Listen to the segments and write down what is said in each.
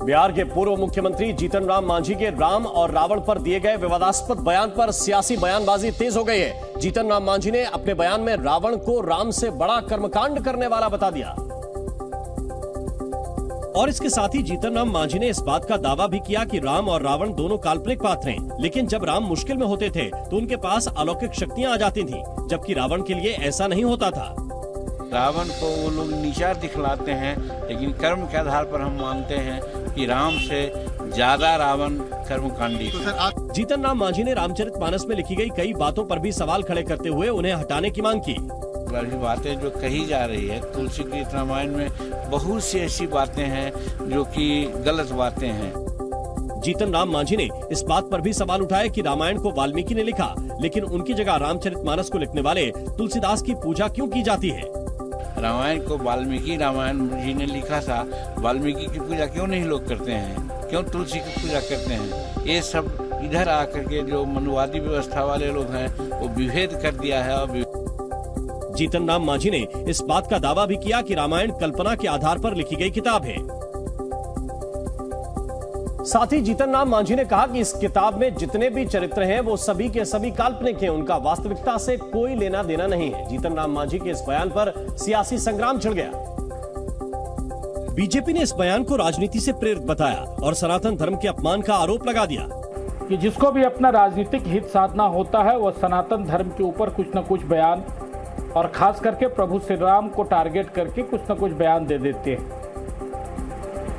बिहार के पूर्व मुख्यमंत्री जीतन राम मांझी के राम और रावण पर दिए गए विवादास्पद बयान पर सियासी बयानबाजी तेज हो गई है। जीतन राम मांझी ने अपने बयान में रावण को राम से बड़ा कर्मकांड करने वाला बता दिया और इसके साथ ही जीतन राम मांझी ने इस बात का दावा भी किया कि राम और रावण दोनों काल्पनिक पात्र हैं, लेकिन जब राम मुश्किल में होते थे तो उनके पास अलौकिक शक्तियां आ जाती थीं, जबकि रावण के लिए ऐसा नहीं होता था। रावण को वो लोग नीचा दिखलाते हैं, लेकिन कर्म के आधार पर हम मानते हैं कि राम से ज्यादा रावण कर्मकांडी। जीतन राम मांझी ने रामचरितमानस में लिखी गई कई बातों पर भी सवाल खड़े करते हुए उन्हें हटाने की मांग की। बातें जो कही जा रही है तुलसी के रामायण में बहुत सी ऐसी बातें हैं जो कि गलत बातें हैं। जीतन राम मांझी ने इस बात पर भी सवाल उठाए कि रामायण को वाल्मीकि ने लिखा, लेकिन उनकी जगह रामचरितमानस को लिखने वाले तुलसीदास की पूजा क्यों की जाती है। रामायण को वाल्मीकि रामायण जी ने लिखा था, वाल्मीकि की पूजा क्यों नहीं लोग करते हैं, क्यों तुलसी की पूजा करते हैं। ये सब इधर आकर के जो मनुवादी व्यवस्था वाले लोग हैं वो विभेद कर दिया है। और जीतन राम मांझी ने इस बात का दावा भी किया कि रामायण कल्पना के आधार पर लिखी गई किताब है। साथ ही जीतन राम मांझी ने कहा कि इस किताब में जितने भी चरित्र हैं वो सभी के सभी काल्पनिक हैं, उनका वास्तविकता से कोई लेना देना नहीं है। जीतन राम मांझी के इस बयान पर सियासी संग्राम छिड़ गया। बीजेपी ने इस बयान को राजनीति से प्रेरित बताया और सनातन धर्म के अपमान का आरोप लगा दिया कि जिसको भी अपना राजनीतिक हित साधना होता है वह सनातन धर्म के ऊपर कुछ न कुछ बयान और खास करके प्रभु श्री राम को टारगेट करके कुछ न कुछ बयान दे देते हैं।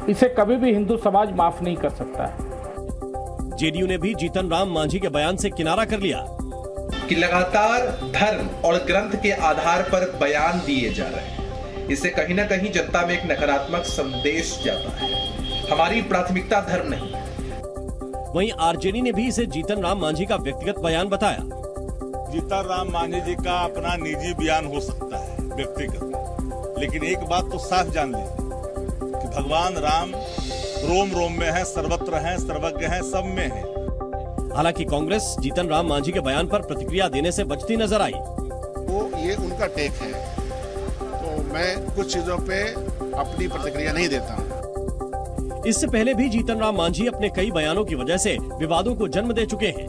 इसे कभी भी हिंदू समाज माफ नहीं कर सकता है। जेडीयू ने भी जीतन राम मांझी के बयान से किनारा कर लिया कि लगातार धर्म और ग्रंथ के आधार पर बयान दिए जा रहे हैं, इससे कहीं ना कहीं जनता में एक नकारात्मक संदेश जाता है। हमारी प्राथमिकता धर्म नहीं है। वहीं आरजेडी ने भी इसे जीतन राम मांझी का व्यक्तिगत बयान बताया। जीतन राम मांझी जी का अपना निजी बयान हो सकता है व्यक्तिगत, लेकिन एक बात तो साफ जान लीजिए कि भगवान राम रोम रोम में है, सर्वत्र हैं, सर्वज्ञ हैं, सब में है। हालांकि कांग्रेस जीतन राम मांझी के बयान पर प्रतिक्रिया देने से बचती नजर आई। वो ये उनका टेक है, तो मैं कुछ चीजों पे अपनी प्रतिक्रिया नहीं देता हूँ। इससे पहले भी जीतन राम मांझी अपने कई बयानों की वजह से विवादों को जन्म दे चुके हैं।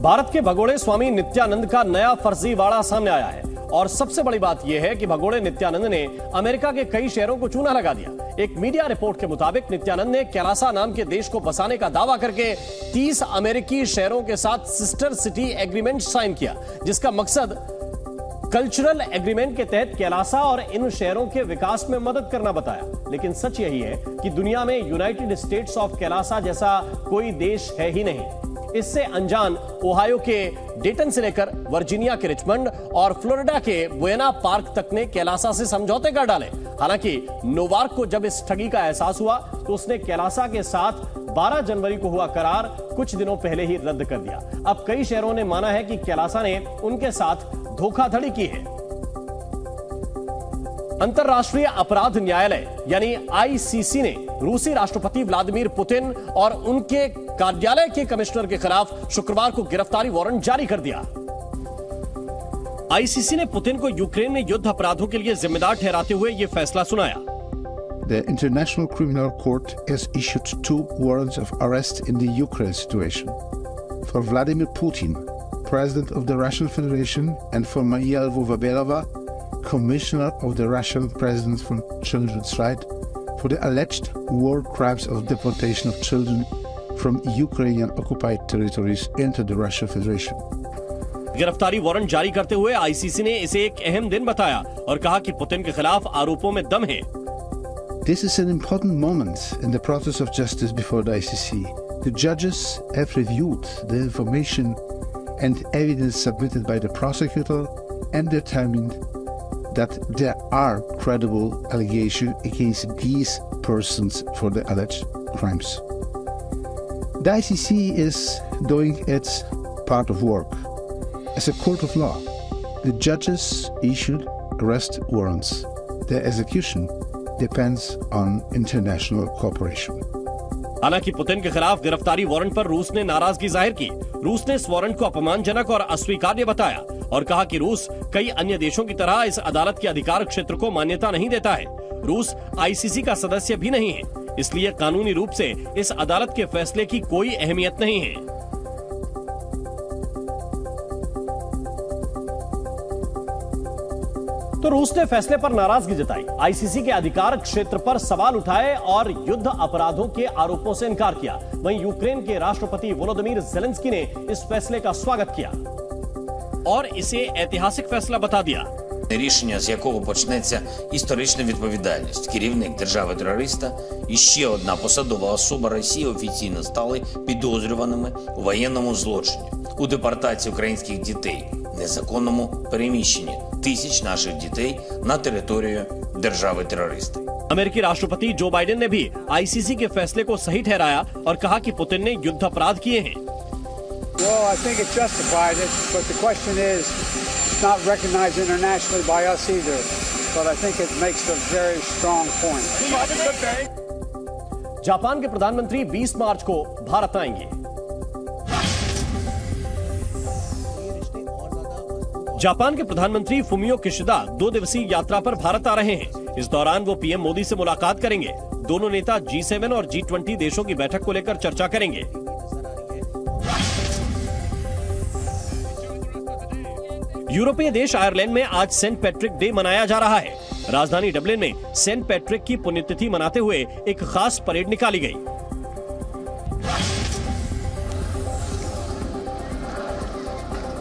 भारत के भगोड़े स्वामी नित्यानंद का नया फर्जीवाड़ा सामने आया है और सबसे बड़ी बात यह है कि भगोड़े नित्यानंद ने अमेरिका के कई शहरों को चूना लगा दिया। एक मीडिया रिपोर्ट के मुताबिक नित्यानंद ने कैलासा नाम के देश को बसाने का दावा करके 30 अमेरिकी शहरों के साथ सिस्टर सिटी एग्रीमेंट साइन किया, जिसका मकसद कल्चरल एग्रीमेंट के तहत कैलासा और इन शहरों के विकास में मदद करना बताया। लेकिन सच यही है कि दुनिया में यूनाइटेड स्टेट्स ऑफ कैलासा जैसा कोई देश है ही नहीं। इससे अनजान ओहायो के डेटन से लेकर वर्जीनिया के रिचमंड और फ्लोरिडा के बुएना पार्क तक ने कैलासा से समझौते कर डाले। हालांकि नोवार्क को जब इस ठगी का एहसास हुआ तो उसने कैलासा के साथ 12 जनवरी को हुआ करार कुछ दिनों पहले ही रद्द कर दिया। अब कई शहरों ने माना है कि कैलासा ने उनके साथ धोखाधड़ी की है। अंतर्राष्ट्रीय अपराध न्यायालय यानी आईसीसी ने रूसी राष्ट्रपति व्लादिमीर पुतिन और उनके कार्यालय के कमिश्नर के खिलाफ शुक्रवार को गिरफ्तारी वारंट जारी कर दिया। आईसीसी ने पुतिन को यूक्रेन में युद्ध अपराधों के लिए जिम्मेदार ठहराते हुए यह फैसला सुनाया। The International Criminal Court has issued 2 warrants of arrest in the Ukraine situation for Vladimir Putin, President of the Russian Federation, and for Maria Lvova-Belova, Commissioner of the Russian President for Children's Rights, for the alleged war crimes of deportation of children from Ukrainian occupied territories into the Russian Federation. गिरफ्तारी warrant जारी करते हुए ICC ने इसे एक अहम दिन बताया और कहा कि पुतिन के खिलाफ आरोपों में दम है। This is an important moment in the process of justice before the ICC. The judges have reviewed the information and evidence submitted by the prosecutor and determined that there are credible allegations against these persons for the alleged crimes. The ICC is doing its part of work. As a court of law, the judges issued arrest warrants. Their execution depends on international cooperation. हालांकि Putin के खिलाफ गिरफ्तारी warrant पर रूस ने नाराजगी जाहिर की। रूस ने इस वारंट को अपमानजनक और अस्वीकार्य बताया और कहा कि रूस कई अन्य देशों की तरह इस अदालत के अधिकार क्षेत्र को मान्यता नहीं देता है। रूस आईसीसी का सदस्य भी नहीं है, इसलिए कानूनी रूप से इस अदालत के फैसले की कोई अहमियत नहीं है। तो रूस ने फैसले पर नाराजगी जताई, आईसीसी के अधिकार क्षेत्र पर सवाल उठाए और युद्ध अपराधों के आरोपों से इनकार किया। वहीं यूक्रेन के राष्ट्रपति वोलोदिमीर ज़ेलेंस्की ने इस फैसले का स्वागत किया और इसे ऐतिहासिक फैसला बता दिया। Рішення, з якого почнеться історична відповідальність. Керівник держави-терориста і ще одна посадова особа Росії офіційно стали підозрюваними у воєнному злочині, у депортації українських дітей, незаконному переміщенні тисяч наших дітей на територію держави-терориста. अमेरिकी राष्ट्रपति जो बाइडेन ने भी आईसीसी के फैसले को सही ठहराया और कहा कि पुतिन ने युद्ध अपराध किए हैं। Well, I think it's justified, but the question is, it's not recognized internationally by us either. But I think it makes a very strong point. Japan के प्रधानमंत्री 20 मार्च को भारत आएंगे। जापान के प्रधानमंत्री फुमियो किशिदा 2 दिवसीय यात्रा पर भारत आ रहे हैं। इस दौरान वो पीएम मोदी से मुलाकात करेंगे। दोनों नेता G7 और G20 देशों की बैठक को लेकर चर्चा करेंगे। यूरोपीय देश आयरलैंड में आज सेंट पैट्रिक डे मनाया जा रहा है। राजधानी डबलिन में सेंट पैट्रिक की पुण्यतिथि मनाते हुए एक खास परेड निकाली गई।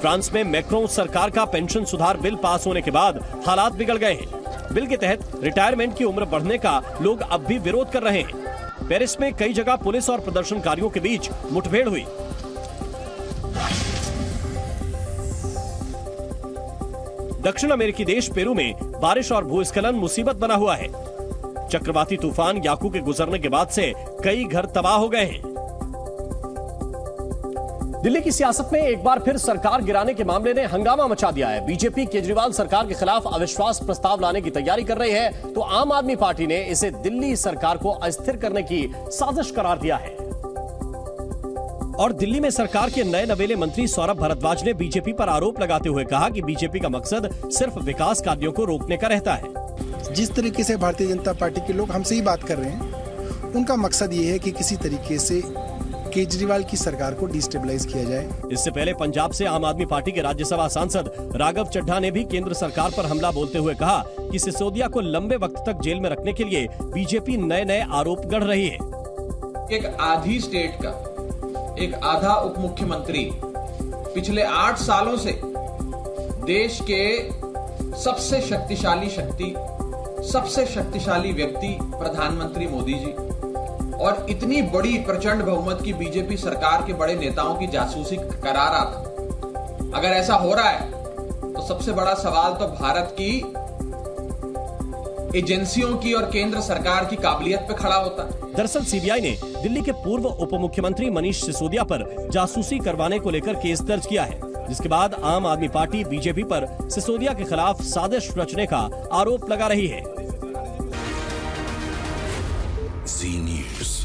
फ्रांस में मैक्रों सरकार का पेंशन सुधार बिल पास होने के बाद हालात बिगड़ गए हैं। बिल के तहत रिटायरमेंट की उम्र बढ़ने का लोग अब भी विरोध कर रहे हैं। पेरिस में कई जगह पुलिस और प्रदर्शनकारियों के बीच मुठभेड़ हुई। दक्षिण अमेरिकी देश पेरू में बारिश और भूस्खलन मुसीबत बना हुआ है। चक्रवाती तूफान याकू के गुजरने के बाद से कई घर तबाह हो गए हैं। दिल्ली की सियासत में एक बार फिर सरकार गिराने के मामले ने हंगामा मचा दिया है। बीजेपी केजरीवाल सरकार के खिलाफ अविश्वास प्रस्ताव लाने की तैयारी कर रही है, तो आम आदमी पार्टी ने इसे दिल्ली सरकार को अस्थिर करने की साजिश करार दिया है। और दिल्ली में सरकार के नए नवेले मंत्री सौरभ भारद्वाज ने बीजेपी पर आरोप लगाते हुए कहा कि बीजेपी का मकसद सिर्फ विकास कार्यों को रोकने का रहता है। जिस तरीके से भारतीय जनता पार्टी के लोग हमसे ही बात कर रहे हैं, उनका मकसद ये है कि किसी तरीके से केजरीवाल की सरकार को डिस्टेबलाइज किया जाए। इससे पहले पंजाब से आम आदमी पार्टी के राज्यसभा सांसद राघव चड्ढा ने भी केंद्र सरकार पर हमला बोलते हुए कहा कि सिसोदिया को लंबे वक्त तक जेल में रखने के लिए बीजेपी नए नए आरोप गढ़ रही है। एक आधी स्टेट का एक आधा उप मुख्यमंत्री पिछले 8 सालों से देश के सबसे शक्तिशाली व्यक्ति प्रधानमंत्री मोदी जी और इतनी बड़ी प्रचंड बहुमत की बीजेपी सरकार के बड़े नेताओं की जासूसी करा रहा था। अगर ऐसा हो रहा है तो सबसे बड़ा सवाल तो भारत की एजेंसियों की और केंद्र सरकार की काबिलियत पे खड़ा होता है। दरअसल सीबीआई ने दिल्ली के पूर्व उप मुख्यमंत्री मनीष सिसोदिया पर जासूसी करवाने को लेकर केस दर्ज किया है, जिसके बाद आम आदमी पार्टी बीजेपी पर सिसोदिया के खिलाफ साजिश रचने का आरोप लगा रही है। Z News।